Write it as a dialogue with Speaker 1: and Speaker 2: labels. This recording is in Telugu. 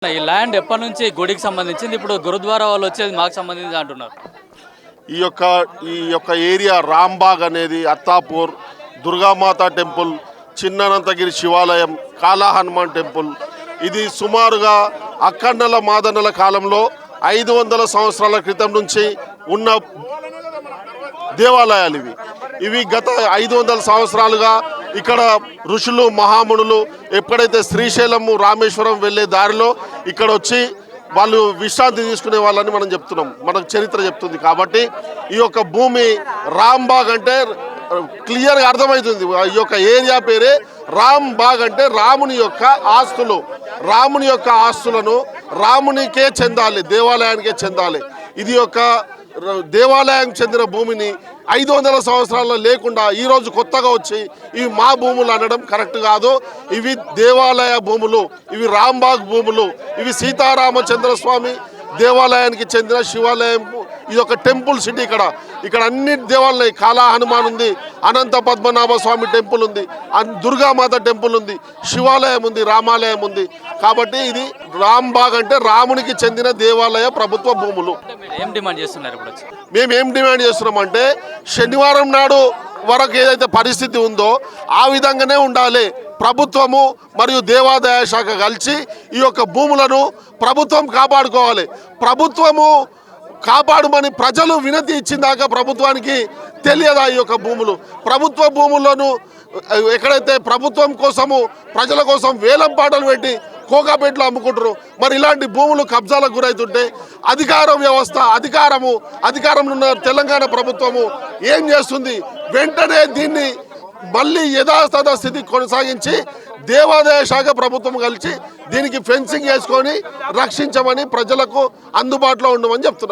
Speaker 1: ఈ ల్యాండ్ ఎప్పటి నుంచి గుడికి సంబంధించింది, ఇప్పుడు గురుద్వారా వాళ్ళు వచ్చేది మాకు సంబంధించి అంటున్నారు.
Speaker 2: ఈ యొక్క ఏరియా రాంబాగ్ అనేది అత్తాపూర్, దుర్గామాత టెంపుల్, చిన్ననంతగిరి శివాలయం, కాలా హనుమాన్ టెంపుల్, ఇది సుమారుగా అక్కన్నల మాదన్నల కాలంలో 500 సంవత్సరాల క్రితం నుంచి ఉన్న దేవాలయాలు ఇవి గత 500 సంవత్సరాలుగా ఇక్కడ ఋషులు మహామునులు ఎప్పుడైతే శ్రీశైలము రామేశ్వరం వెళ్ళే దారిలో ఇక్కడ వచ్చి వాళ్ళు విశ్రాంతి తీసుకునే వాళ్ళని మనం చెప్తున్నాం, మనకు చరిత్ర చెప్తుంది. కాబట్టి ఈ యొక్క భూమి రాంబాగ్ అంటే క్లియర్గా అర్థమవుతుంది. ఈ యొక్క ఏరియా పేరే రాంబాగ్ అంటే రాముని యొక్క ఆస్తులు, రాముని యొక్క ఆస్తులను రామునికే చెందాలి, దేవాలయానికే చెందాలి. ఇది యొక్క దేవాలయానికి చెందిన భూమిని 500 సంవత్సరాల్లో లేకుండా ఈరోజు కొత్తగా వచ్చి ఇవి మా భూములు అనడం కరెక్ట్ కాదు. ఇవి దేవాలయ భూములు, ఇవి రాంబాగ్ భూములు, ఇవి సీతారామచంద్ర స్వామి దేవాలయానికి చెందిన శివాలయం. ఇది ఒక టెంపుల్ సిటీ. ఇక్కడ అన్ని దేవాలయాలు, కాలా హనుమాన్ ఉంది, అనంత పద్మనాభ స్వామి టెంపుల్ ఉంది, దుర్గామాత టెంపుల్ ఉంది, శివాలయం ఉంది, రామాలయం ఉంది. కాబట్టి ఇది రాంబాగ్ అంటే రామునికి చెందిన దేవాలయ ప్రభుత్వ భూములు.
Speaker 1: ఏం డిమాండ్ చేస్తున్నారు ఇప్పుడు?
Speaker 2: మేము ఏం డిమాండ్ చేస్తున్నామంటే శనివారం నాడు వరకు ఏదైతే పరిస్థితి ఉందో ఆ విధంగానే ఉండాలి. ప్రభుత్వము మరియు దేవాదాయ శాఖ కలిసి ఈ యొక్క భూములను ప్రభుత్వం కాపాడుకోవాలి. ప్రభుత్వము కాపాడమని ప్రజలు వినతి ఇచ్చిందాక ప్రభుత్వానికి తెలియదా ఈ యొక్క భూములు? ప్రభుత్వ భూములను ఎక్కడైతే ప్రభుత్వం కోసము ప్రజల కోసం వేలం పాటలు పెట్టి కోకాపేటలో అమ్ముకుంటారు. మరి ఇలాంటి భూములు కబ్జాలకు గురవుతుంటే అధికార వ్యవస్థ, అధికారంలో ఉన్న తెలంగాణ ప్రభుత్వము ఏం చేస్తుంది? వెంటనే దీన్ని మళ్ళీ యథాతథ స్థితి కొనసాగించి దేవాదాయ శాఖ ప్రభుత్వం కలిసి దీనికి ఫెన్సింగ్ వేసుకొని రక్షించమని, ప్రజలకు అందుబాటులో ఉండమని చెప్తున్నాం.